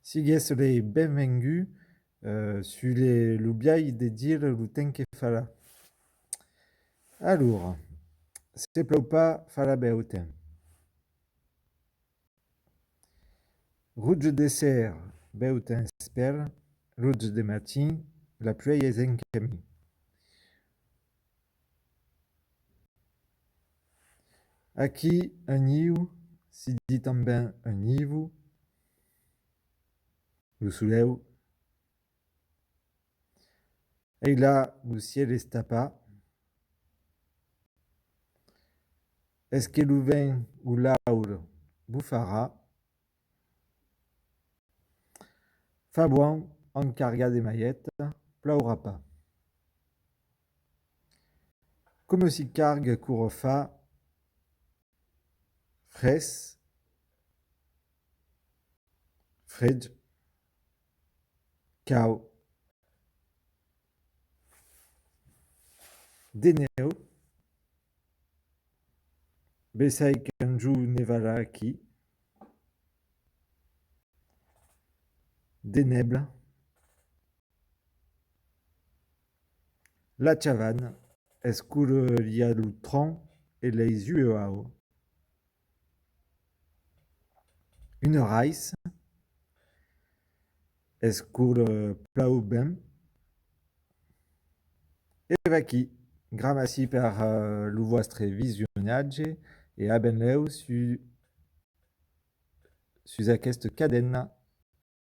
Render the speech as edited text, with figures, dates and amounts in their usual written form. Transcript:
Sigues benvengu sur les lubiai de dire le temps que fala. Alors, se plou pas, fala beu temps. Rouge de serre, beu temps spel, rouge de matin, la pluie est en camí. Aquí un niu, si dit tambien un niu, le soleil. Et là, le ciel est tapa. Est-ce que le vent ou l'aur bouffara? Fa bon, en carga de maillettes, plaura pas. Comme si cargue court fa, fres, fred, cao, deneo, besai kanju nevala aquí, déneble, la chavane, escure lia l'outron et les uao. Une rice, escure plau ben, et vaki, gramassi per l'uvoastre visionnage et abenleu su aquesta cadena